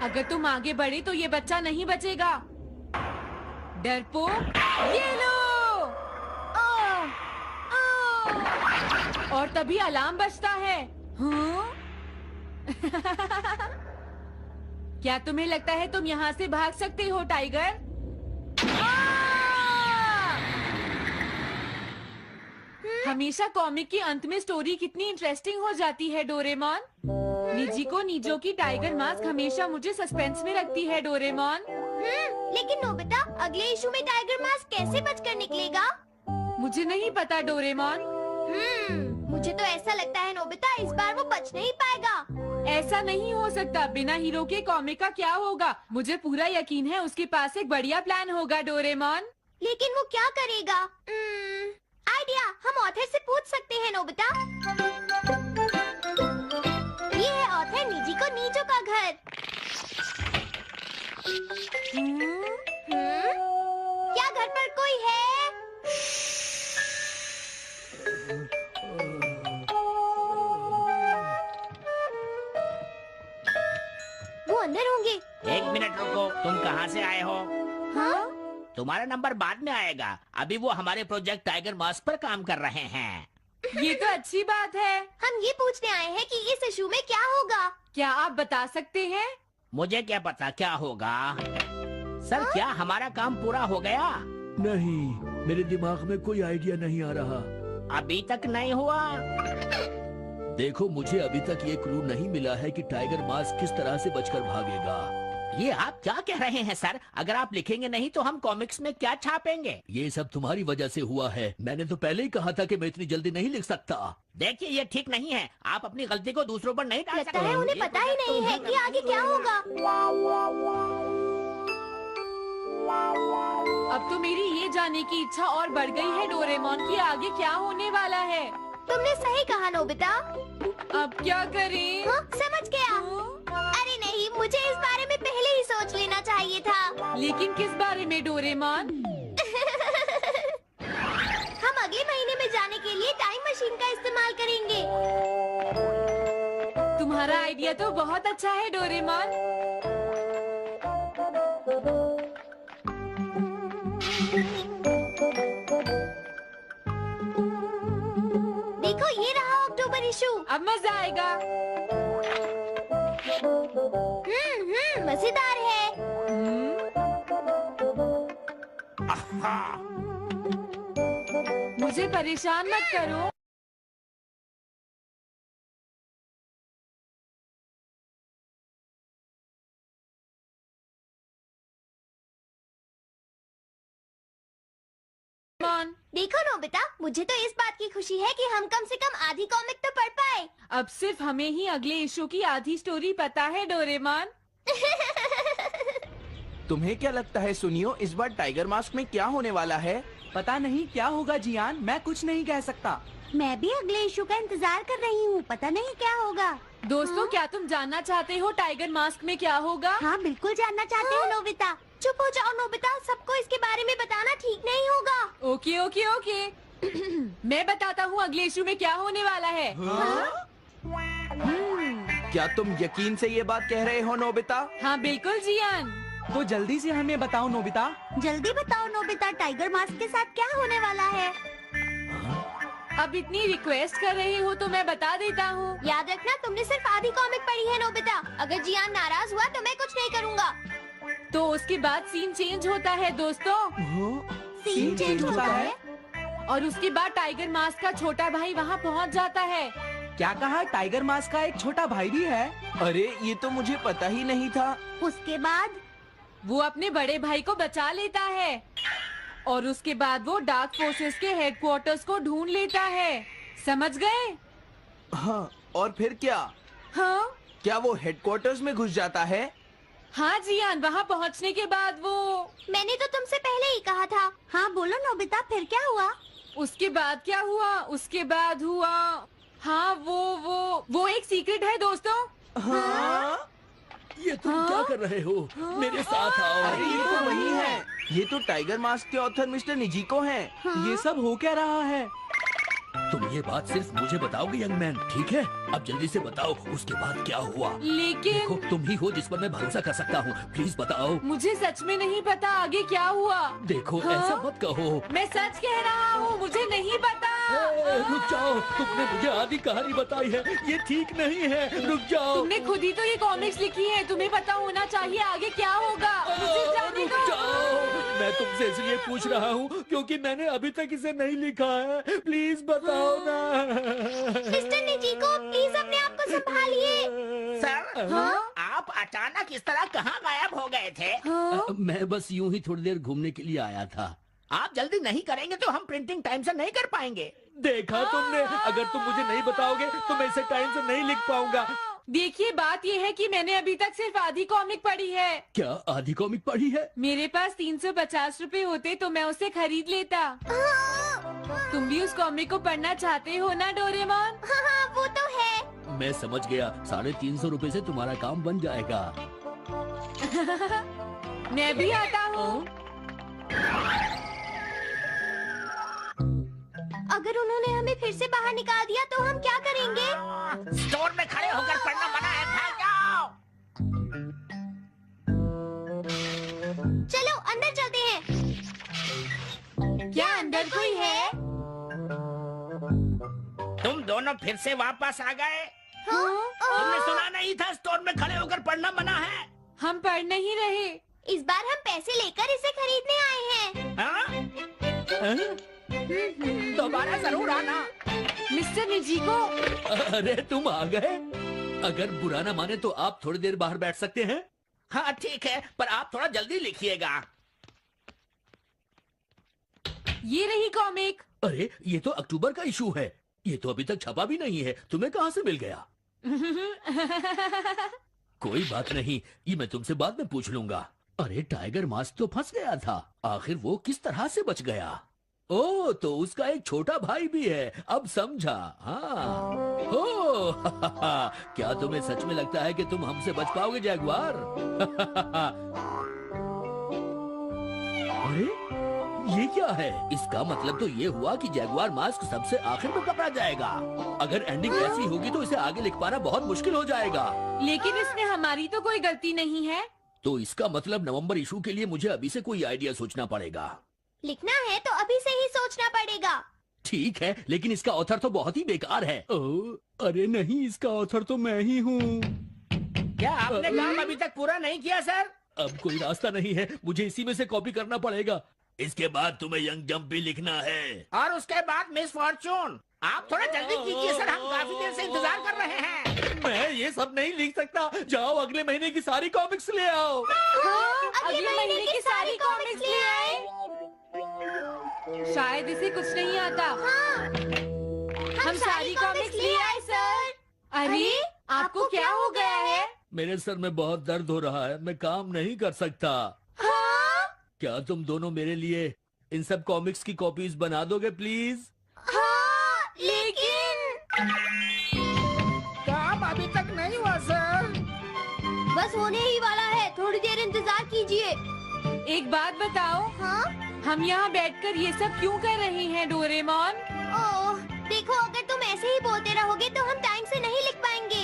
अगर तुम आगे बढ़े तो ये बच्चा नहीं बचेगा। डरपोक, ये लो। और तभी अलार्म बजता है। हाँ? क्या तुम्हें लगता है तुम यहाँ से भाग सकते हो टाइगर? हमेशा कॉमिक के अंत में स्टोरी कितनी इंटरेस्टिंग हो जाती है डोरेमोन। निजिको नीजो की टाइगर मास्क हमेशा मुझे सस्पेंस में रखती है डोरेमोन। लेकिन नोबिता, अगले इशू में टाइगर मास्क कैसे बचकर निकलेगा? मुझे नहीं पता डोरेमोन। मुझे तो ऐसा लगता है नोबिता, इस बार वो बच नहीं पाएगा। ऐसा नहीं हो सकता। बिना हीरो के कॉमिक का क्या होगा? मुझे पूरा यकीन है उसके पास एक बढ़िया प्लान होगा डोरेमोन। लेकिन वो क्या करेगा? आइडिया, हम ऑथर से पूछ सकते हैं नोबिता। ये है ऑथर निजिको नीजो का घर। क्या घर पर कोई है? वो अंदर होंगे। एक मिनट रुको, तुम कहाँ से आए हो? हाँ? तुम्हारा नंबर बाद में आएगा। अभी वो हमारे प्रोजेक्ट टाइगर मास्क पर काम कर रहे हैं। ये तो अच्छी बात है। हम ये पूछने आए हैं कि इस इशू में क्या होगा। क्या आप बता सकते हैं? मुझे क्या पता क्या होगा। सर, क्या हमारा काम पूरा हो गया? नहीं, मेरे दिमाग में कोई आइडिया नहीं आ रहा। अभी तक नहीं हुआ। देखो, मुझे अभी तक ये क्लू नहीं मिला है कि टाइगर मास्क किस तरह से बचकर भागेगा। ये आप क्या कह रहे हैं सर? अगर आप लिखेंगे नहीं तो हम कॉमिक्स में क्या छापेंगे? ये सब तुम्हारी वजह से हुआ है। मैंने तो पहले ही कहा था कि मैं इतनी जल्दी नहीं लिख सकता। देखिए, ये ठीक नहीं है। आप अपनी गलती को दूसरों पर नहीं डाल लगता सकते। है उन्हें पता ही नहीं है कि आगे क्या होगा। अब तो मेरी ये जानने की इच्छा और बढ़ गई है डोरेमोन कि आगे क्या होने वाला है। तुमने सही कहा नोबिता। अब क्या करें? हाँ, समझ गया। अरे नहीं, मुझे इस बारे में पहले ही सोच लेना चाहिए था। लेकिन किस बारे में डोरेमोन? हम अगले महीने में जाने के लिए टाइम मशीन का इस्तेमाल करेंगे। तुम्हारा आइडिया तो बहुत अच्छा है डोरेमोन। देखो, ये रहा अक्टूबर इशू। अब मजा आएगा। मजेदार है। मुझे परेशान मत करो। देखो नोबिता, मुझे तो इस बात की खुशी है कि हम कम से कम आधी कॉमिक तो पढ़ पाए। अब सिर्फ हमें ही अगले इशू की आधी स्टोरी पता है डोरेमोन। तुम्हें क्या लगता है सुनियो, इस बार टाइगर मास्क में क्या होने वाला है? पता नहीं क्या होगा जियान, मैं कुछ नहीं कह सकता। मैं भी अगले इशू का इंतजार कर रही हूँ, पता नहीं क्या होगा। दोस्तों, क्या तुम जानना चाहते हो टाइगर मास्क में क्या होगा? हाँ, बिल्कुल जानना चाहते हैं नोबिता। चुप हो जाओ नोबिता, सबको इसके बारे में बताना ठीक नहीं होगा। Okay okay okay. मैं बताता हूँ अगले इशू में क्या होने वाला है। क्या तुम यकीन से ये बात कह रहे हो नोबिता? हाँ बिल्कुल जियान। तो जल्दी से हमें बताओ नोबिता। जल्दी बताओ नोबिता, टाइगर मास्क के साथ क्या होने वाला है? अब इतनी रिक्वेस्ट कर रहे हो तो मैं बता देता हूँ। याद रखना, तुमने सिर्फ आधी कॉमिक पढ़ी है नोबिता। अगर जियान नाराज हुआ तो मैं कुछ नहीं करूँगा। तो उसके बाद सीन चेंज होता है दोस्तों। सीन चेंज होता है? और उसके बाद टाइगर मास्क का छोटा भाई वहाँ पहुँच जाता है। क्या कहा? टाइगर मास्क का एक छोटा भाई भी है? अरे, ये तो मुझे पता ही नहीं था। उसके बाद वो अपने बड़े भाई को बचा लेता है और उसके बाद वो डार्क फोर्सेस के हेडक्वार्टर्स को ढूंढ लेता है। समझ गए? हाँ, और फिर क्या? हाँ क्या वो हेडक्वार्टर्स में घुस जाता है? हाँ जियान, वहाँ पहुँचने के बाद वो। मैंने तो तुमसे पहले ही कहा था। हाँ बोलो नोबिता, फिर क्या हुआ? उसके बाद क्या हुआ? उसके बाद हुआ, हाँ वो एक सीक्रेट है दोस्तों। हाँ? ये तुम क्या कर रहे हो? मेरे साथ आओ। अरे, ये तो वही है। ये तो टाइगर मास्क के ऑथर मिस्टर निजिको हैं। ये सब हो क्या रहा है? तुम ये बात सिर्फ मुझे बताओगे यंग मैन, ठीक है? अब जल्दी से बताओ उसके बाद क्या हुआ। लेकिन देखो तुम ही हो जिस पर मैं भरोसा कर सकता हूँ, प्लीज बताओ। मुझे सच में नहीं पता आगे क्या हुआ। देखो हाँ? ऐसा मत कहो। मैं सच कह रहा हूँ, मुझे नहीं पता। रुक जाओ, तुमने मुझे आधी कहानी बताई है, ये ठीक नहीं है, रुक जाओ। तुमने खुद ही तो ये कॉमिक्स लिखी है, तुम्हें पता होना चाहिए आगे क्या होगा। मुझे जाने रुक दो। जाओ, मैं तुमसे इसलिए पूछ रहा हूँ क्योंकि मैंने अभी तक इसे नहीं लिखा है, प्लीज बताओ ना। मिस्टर निजीको, प्लीज अपने आप को संभालिए। सर, हाँ? आप अचानक इस तरह कहाँ गायब हो गए थे? हाँ? मैं बस यूं ही थोड़ी देर घूमने के लिए आया था। आप जल्दी नहीं करेंगे तो हम प्रिंटिंग टाइम से नहीं कर पाएंगे। देखा तुमने, अगर तुम मुझे नहीं बताओगे तो मैं इसे टाइम से नहीं लिख पाऊंगा। देखिए बात ये है कि मैंने अभी तक सिर्फ आधी कॉमिक पढ़ी है। क्या आधी कॉमिक पढ़ी है? मेरे पास 350 रुपए होते तो मैं उसे खरीद लेता। तुम भी उस कॉमिक को पढ़ना चाहते हो ना डोरेमोन? हाँ हाँ, वो तो है। मैं समझ गया, 350 रुपए से तुम्हारा काम बन जाएगा। मैं भी आता हूँ। अगर उन्होंने हमें फिर से बाहर निकाल दिया तो हम क्या करेंगे? स्टोर में खड़े होकर पढ़ना मना है, भाग जाओ। चलो अंदर चलते हैं। क्या अंदर कोई है? तुम दोनों फिर से वापस आ गए। तुमने सुना नहीं था स्टोर में खड़े होकर पढ़ना मना है? हम पढ़ नहीं रहे। इस बार हम पैसे लेकर इसे खरीदने आए हैं। हाँ? दोबारा जरूर आना। मिस्टर निजीको, अरे तुम आ गए। अगर बुरा ना माने तो आप थोड़ी देर बाहर बैठ सकते हैं। हाँ ठीक है, पर आप थोड़ा जल्दी लिखिएगा। ये रही कॉमिक। अरे ये तो अक्टूबर का इशू है, ये तो अभी तक छपा भी नहीं है, तुम्हें कहाँ से मिल गया? कोई बात नहीं, ये मैं तुमसे बाद में पूछ लूंगा। अरे टाइगर मास्क तो फंस गया था, आखिर वो किस तरह से बच गया? ओ तो उसका एक छोटा भाई भी है, अब समझा। हाँ ओ क्या तुम्हें सच में लगता है कि तुम हमसे बच पाओगे जैगुआर? अरे ये क्या है? इसका मतलब तो ये हुआ कि जैगुआर मास्क सबसे आखिर में पकड़ा जाएगा। अगर एंडिंग ऐसी होगी तो इसे आगे लिख पाना बहुत मुश्किल हो जाएगा। लेकिन इसमें हमारी तो कोई गलती नहीं है। तो इसका मतलब नवंबर इशू के लिए मुझे अभी से कोई आइडिया सोचना पड़ेगा। लिखना है तो अभी से ही सोचना पड़ेगा। ठीक है, लेकिन इसका ऑथर तो बहुत ही बेकार है। अरे नहीं, इसका ऑथर तो मैं ही हूँ। क्या आपने काम अभी तक पूरा नहीं किया सर? अब कोई रास्ता नहीं है, मुझे इसी में से कॉपी करना पड़ेगा। इसके बाद तुम्हें यंग जंप भी लिखना है। और उसके बाद मिस फॉर्चून। आप थोड़ा जल्दी कीजिए सर, हम काफी देर से इंतजार कर रहे हैं। मैं ये सब नहीं लिख सकता, जाओ अगले महीने की सारी कॉमिक्स ले आओ। अगले महीने की सारी कॉमिक्स ले आए। शायद इसे कुछ नहीं आता। हम सारी कॉमिक्स ले आए सर। अरे आपको क्या हो गया है? मेरे सर में बहुत दर्द हो रहा है, मैं काम नहीं कर सकता। क्या तुम दोनों मेरे लिए इन सब कॉमिक्स की कॉपीज बना दोगे प्लीज? लेकिन काम अभी तक नहीं हुआ सर। बस होने ही वाला है, थोड़ी देर इंतजार कीजिए। एक बात बताओ, हाँ? हम यहाँ बैठकर ये सब क्यों कर रहे हैं डोरेमोन? ओह, देखो अगर तुम ऐसे ही बोलते रहोगे तो हम टाइम से नहीं लिख पाएंगे।